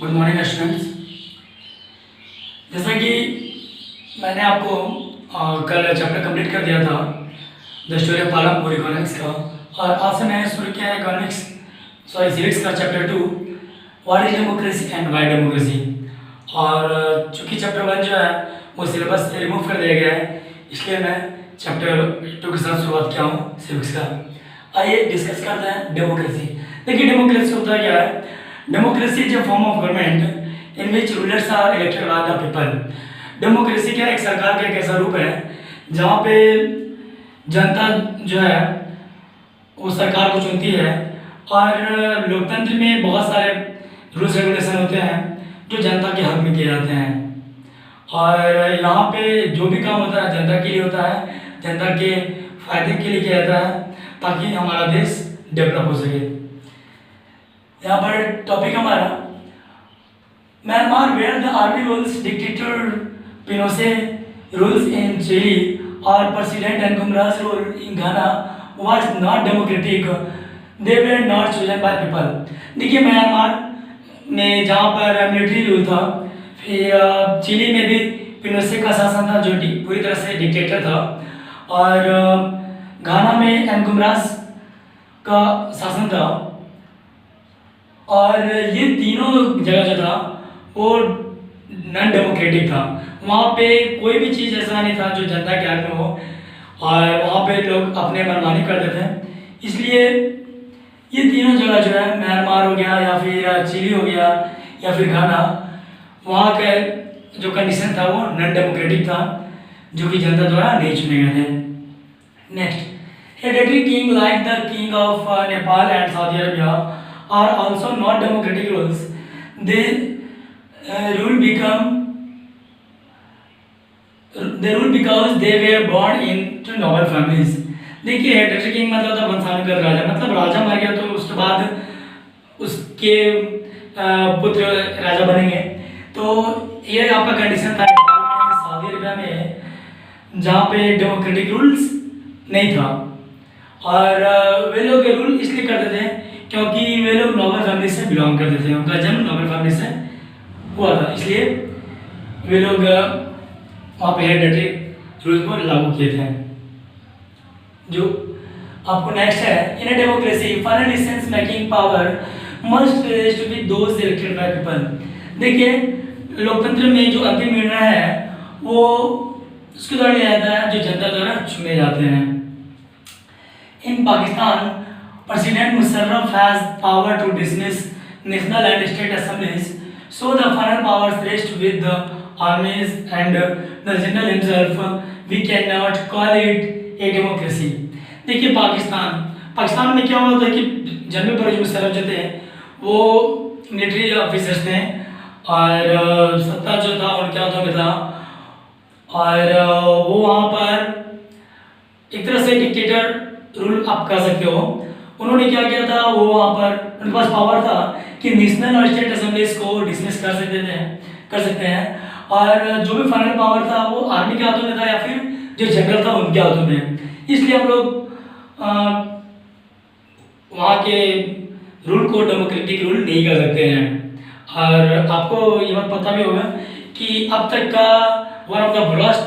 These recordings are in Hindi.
Good morning students. जैसा कि मैंने आपको कल चैप्टर कंप्लीट कर दिया था the story of Palampur economics का, और आज से मैंने शुरू किया है इकोनॉमिक्स सिविक्स का chapter 2, what is democracy and Y democracy. और चूँकि चैप्टर 1 जो है वो सिलेबस से रिमूव कर दिया गया है, इसलिए मैं चैप्टर 2 के साथ शुरुआत किया हूँ सिविक्स का। आइए डिस्कस करते हैं डेमोक्रेसी। देखिए डेमोक्रेसी होता क्या है। Democracy is a form of government in which rulers are elected by the people. Democracy क्या एक सरकार का एक ऐसा रूप है जहाँ पे जनता जो है वो सरकार को चुनती है, और लोकतंत्र में बहुत सारे रूल्स रेगुलेशन होते हैं जो जनता के हक में किए जाते हैं। और यहाँ पे जो भी काम होता है जनता के लिए होता है, जनता के फायदे के लिए किया जाता है ताकि हमारा देश डेवलप हो सके। यहाँ पर टॉपिक हमारा Myanmar where the army rules dictator Pinochet rules in Chile और president Nkrumah rule in Ghana was not democratic, they were not chosen by people. देखिए म्यांमार में जहाँ पर मिलिट्री रूल था, फिर चिली में भी पिनोसे का शासन था जो पूरी तरह से डिक्टेटर था, और घाना में एनकुम्रास का शासन था। और ये तीनों जगह जो था वो नॉन डेमोक्रेटिक था। वहाँ पे कोई भी चीज़ ऐसा नहीं था जो जनता के हक में हो, और वहाँ पे लोग अपने मनमानी करते थे। इसलिए ये तीनों जगह जो है म्यांमार हो गया या फिर चिली हो गया या फिर घाना, वहाँ का जो कंडीशन था वो नॉन डेमोक्रेटिक था, जो कि जनता द्वारा नहीं चुने गए थे। Next, hereditary king like the king of Nepal and Saudi Arabia are also not democratic rules. They rule because they were born into noble families. देखिए हेरेडिटरी किंग मतलब था वंशानुगत राजा, मतलब राजा मर गया तो उसके बाद उसके पुत्र राजा बनेंगे। तो ये आपका कंडीशन था सऊदी अरेबिया में, जहाँ पे डेमोक्रेटिक रूल्स नहीं था। और वे लोग रूल इसलिए करते थे क्योंकि वे लोग नोबल फैमिली से बिलोंग करते थे, उनका जन्म नोबल फैमिली से हुआ था, इसलिए वे लोग वहाँ पे हेरेडिटरी रूल्स को लागू किए थे। जो आपको नेक्स्ट है, in a democracy final decision making power must rest with those elected by people. देखिए लोकतंत्र में जो अंतिम निर्णय है वो उसके द्वारा लिया जाता है जो जनता द्वारा चुने जाते हैं। इन Pakistan President Musharraf has power to dismiss national and state assemblies, so the final powers rest with the armies and the general himself. We cannot call it a democracy. देखिए पाकिस्तान में क्या होता है कि जनरल परवेज मुशर्रफ जो थे वो मिलिट्री ऑफिसर्स थे, और सत्ता जो था उनके हाथों में था, और वो वहाँ पर एक तरह से डिक्टेटर रूल आप कर सकते हो। उन्होंने क्या किया था, वो वहाँ पर उनके पास पावर था कि नेशनल और स्टेट असेंबलीज को डिसमिस कर सकते हैं, और जो भी फाइनल पावर था वो आर्मी के हाथों में था या फिर जो जनरल था उनके हाथों में। इसलिए हम लोग वहाँ के रूल को डेमोक्रेटिक रूल नहीं कर सकते हैं। और आपको ये बात पता भी होगा कि अब तक का one of the worst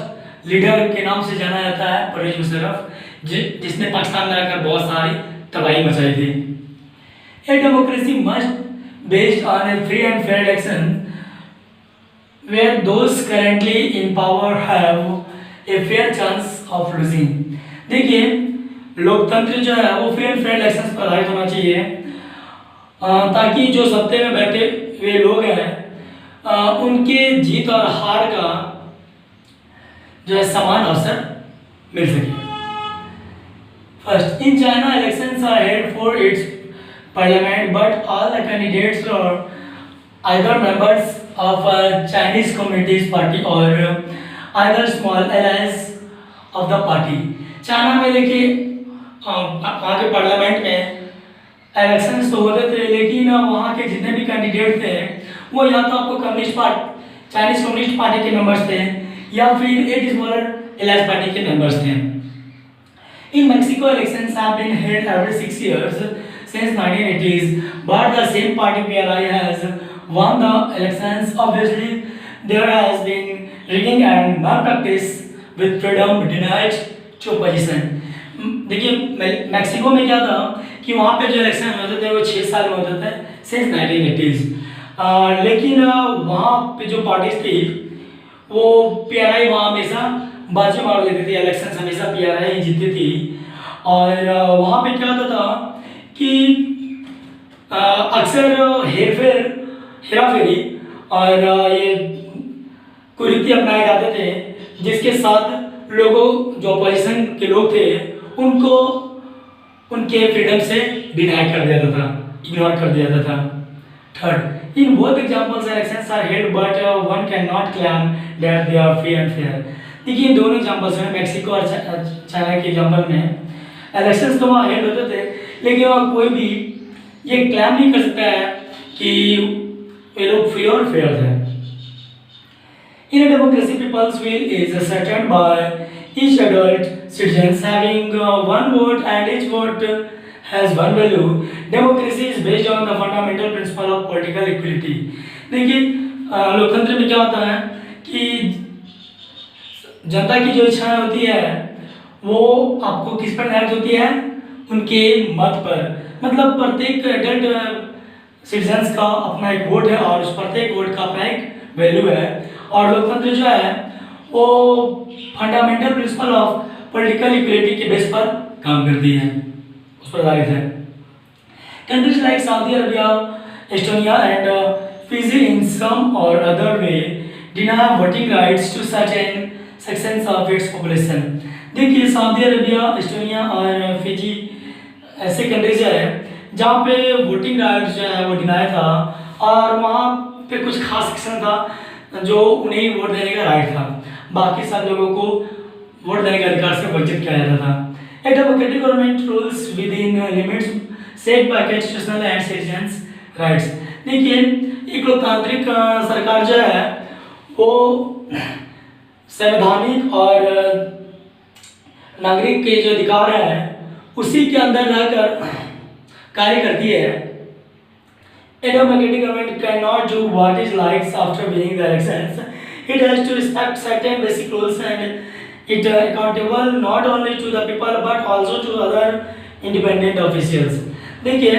leader के नाम से जाना जाता है परवेज मुशर्रफ, जिसने पाकिस्तान में आकर बहुत सारी तबाही मचाई थी। A democracy must based on a free and fair election where those currently in power have a fair chance of losing. देखिए लोकतंत्र जो है वो फ्री एंड फेयर इलेक्शंस पर आधारित होना चाहिए, ताकि जो सत्ते में बैठे हुए लोग हैं उनके जीत और हार का जो है समान अवसर मिल सके। First, in China, elections are held for its parliament, but all the candidates are either members of a Chinese Communist Party or either small allies of the party. China में देखिए वहाँ के पार्लियामेंट में इलेक्शंस तो होते थे, लेकिन वहाँ के जितने भी कैंडिडेट थे वो या तो आपको चाइनीज कम्युनिस्ट पार्टी के मेंबर्स थे या फिर एक स्मॉलर एलायंस पार्टी के मेंबर्स थे। In Mexico, elections have been held every 6 years since 1980s, but the same party PRI has won the elections. Obviously, there has been rigging and malpractice with freedom denied to opposition. देखिए मैक्सिको में क्या था कि वहाँ पे जो इलेक्शन होते थे वो 6 साल में होते थे सिंस 1980s। लेकिन वहाँ पे जो पार्टीज थी वो पीआरआई वहाँ हमेशा बाजी मार लेती थी, इलेक्शन हमेशा पीआरआई जीतती थी। और वहाँ पे क्या होता था कि अक्सर हेरफेर हेराफेरी और ये कुरीति अपनाए जाते थे, जिसके साथ लोगों जो अपोजिशन के लोग थे उनको उनके फ्रीडम से डिनाई कर दिया जाता था, इग्नोर कर दिया जाता था। Third, in both examples elections are held but one can not claim that they are free and fair. देखिए इन दोनों एग्जांपल्स में, मैक्सिको और चाइना के एग्जांपल में इलेक्शंस तो वहाँ हेल्ड होते थे, लेकिन वहाँ कोई भी ये क्लेम नहीं कर सकता है कि ये लोग फ्री और फेयर थे। In a democracy, people's will is ascertained by each adult citizens having one vote, and each vote has one value. Democracy is based on the fundamental principle of political equality. देखिए लोकतंत्र में क्या होता है कि जनता की जो इच्छा होती है वो आपको किस पर निर्धारित होती है, उनके मत पर। मतलब प्रत्येक एडल्ट सिटीजन्स का अपना एक वोट है और उस प्रत्येक वोट का अपना एक वैल्यू है। और लोकतंत्र जो है वो fundamental principle of political equality के बेस पर काम करती है, उस पर आधारित है। Countries like Saudi Arabia, Estonia and Fiji in some or other way deny voting rights to certain sections of its population. देखिए सऊदी अरबिया, एस्टोनिया और फिजी ऐसे कंट्रीज है जहाँ पे वोटिंग राइट जो है वो डिनाई था, और वहाँ पे कुछ खास सेक्शन था जो उन्हें वोट देने का राइट था, बाकी सब लोगों को वोट देने का अधिकार से वंचित किया जाता था। A democratic government rules within limits set by constitutional and citizens rights. देखिए एक लोकतांत्रिक सरकार जो है वो संवैधानिक और नागरिक के जो अधिकार है उसी के अंदर रहकर कार्य करती है। A democratic government cannot do what it likes after winning the elections. It has to respect certain basic rules and it accountable not only to the people but also to other independent officials. देखिए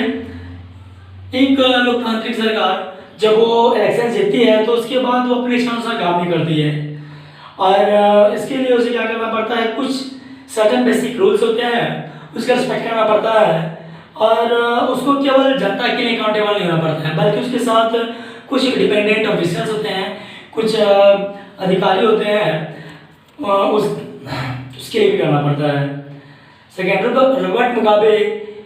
एक लोकतांत्रिक सरकार जब वो इलेक्शन जीतती है तो उसके बाद वो अपने इच्छानुसार काम नहीं करती है, और इसके लिए उसे क्या करना पड़ता है, कुछ सर्टेन बेसिक रूल्स होते हैं उसका रिस्पेक्ट करना पड़ता है, और उसको केवल जनता के लिए अकाउंटेबल नहीं होना पड़ता है बल्कि उसके साथ कुछ डिपेंडेंट ऑफिसर्स होते हैं, कुछ अधिकारी होते हैं, उसके लिए भी करना पड़ता है। Second, Robert Mugabe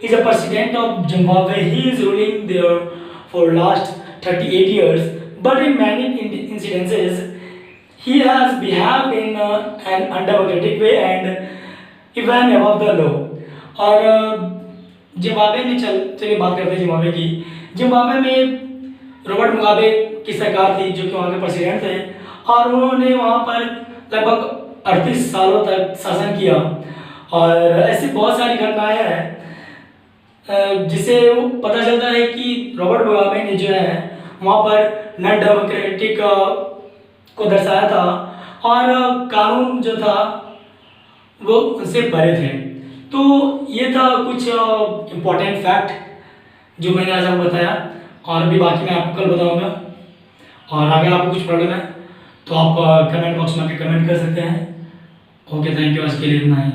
is a president of Zimbabwe. He is ruling there for last 38 years, but in many incidences he has behaved in an undemocratic way and even above the law. और जिम्बाब्वे में चलिए बात करते हैं जिम्बाब्वे की। जिम्बाब्वे में रॉबर्ट मुगाबे की सरकार थी जो कि वहाँ के प्रेसिडेंट थे, और उन्होंने वहाँ पर लगभग 38 सालों तक शासन किया, और ऐसी बहुत सारी घटनाएं हैं जिससे पता चलता है कि रॉबर्ट मुगाबे ने जो है वहाँ पर नॉन डेमोक्रेटिक को दर्शाया था, और कानून जो था वो उनसे परे थे। तो ये था कुछ इम्पोर्टेंट फैक्ट जो मैंने आज आपको बताया, और भी बाकी मैं आपको कल बताऊंगा। और अगर आपको कुछ प्रॉब्लम है तो आप कमेंट बॉक्स में आके कमेंट कर सकते हैं। ओके, थैंक यू, आज के लिए इतना ही।